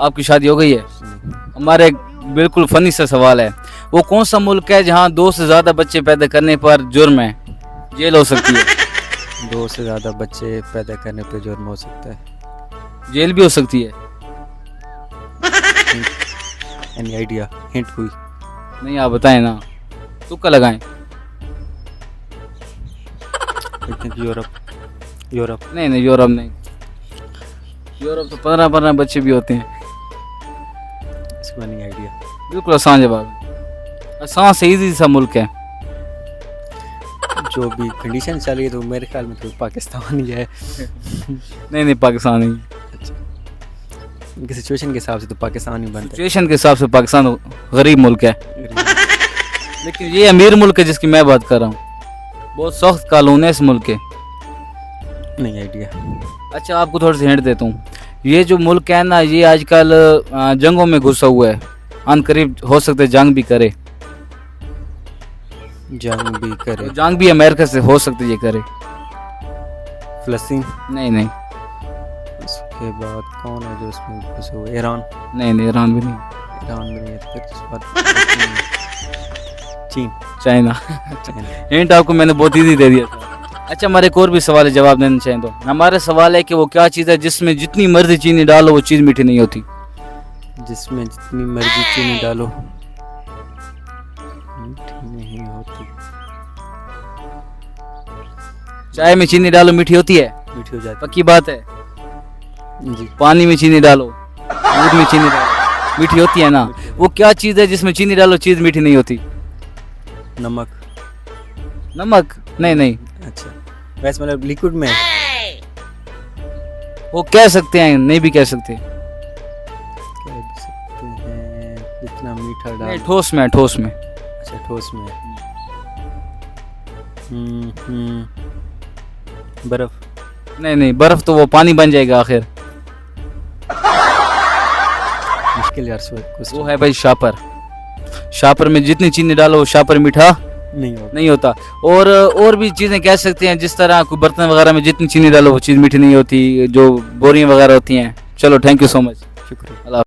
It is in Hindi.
आपकी शादी हो गई है? हमारा एक बिल्कुल फनी सा सवाल है, वो कौन सा मुल्क है जहाँ 2 से ज़्यादा बच्चे पैदा करने पर जुर्म है, जेल हो सकती है? 2 से ज़्यादा बच्चे पैदा करने पे जुर्म हो सकता है। जेल भी हो सकती है? एनी आइडिया, हिंट कोई? नहीं आप बताएं ना, तुक्का लगाएं। I think Europe. यूरोप। नहीं नहीं यूरोप नहीं, यूरोप तो 15 बच्चे भी होते हैं। इसका नहीं आइडिया। बिल्कुल आसान जवाब है, आसान से इजी सा मुल्क है। जो भी कंडीशन चल रही है तो मेरे ख्याल में तो पाकिस्तान ही है। नहीं नहीं पाकिस्तान नहीं, अच्छा, इनकी सिचुएशन के हिसाब से तो पाकिस्तान ही बनता सिचुएशन के हिसाब से पाकिस्तान गरीब मुल्क है, है। लेकिन ये अमीर मुल्क है जिसकी मैं बात कर रहा हूँ। बहुत सख्त कानून है इस मुल्क के। नहीं आइडिया। अच्छा आपको थोड़ी सी हिंट देता हूँ, ये जो मुल्क है ना ये आजकल जंगों में घुसा हुआ है, अनकरीब हो सकता है जंग भी करे। जंग भी करे। जंग भी अमेरिका से हो सकती है ये करे। फ़लस्तीन। नहीं नहीं उसके बाद कौन है जो इसमें घुसे हुए? ईरान। नहीं नहीं ईरान भी नहीं, ईरान भी नहीं है तो फिर इस बात चीन। चाइना। चाइना। हिंट आपको मैंने बहुत इजी दे दिया था। अच्छा हमारे एक और भी सवाल है, जवाब देना चाहें तो। हमारा सवाल है कि वो क्या चीज़ है जिसमें जितनी मर्जी चीनी डालो वो चीज़ मीठी नहीं होती? जिसमें जितनी मर्जी चीनी डालो मीठी नहीं होती। चाय में चीनी डालो मीठी होती है? मीठी हो जाती पक्की बात है। जी। पानी में चीनी डालो, दूध में चीनी डालो, मीठी होती है ना? वो क्या चीज़ है जिसमें चीनी डालो चीज़ मीठी नहीं होती? नमक। नमक? नहीं नहीं, अच्छा, वैसे मतलब लिक्विड में वो कह सकते हैं, नहीं भी कह सकते। कह भी सकते हैं जितना मीठा नहीं डाल। ठोस में, ठोस में। अच्छा, ठोस में। बर्फ। नहीं नहीं बर्फ तो वो पानी बन जाएगा आखिर। मुश्किल यार कुछ वो है भाई शापर। शापर में जितनी चीनी डालो वो शापर मीठा नहीं होगा। नहीं होता। और भी चीज़ें कह सकते हैं, जिस तरह कोई बर्तन वगैरह में जितनी चीनी डालो वो चीज़ मीठी नहीं होती, जो बोरियां वगैरह होती हैं। चलो थैंक यू सो मच, शुक्रिया। अल्लाह।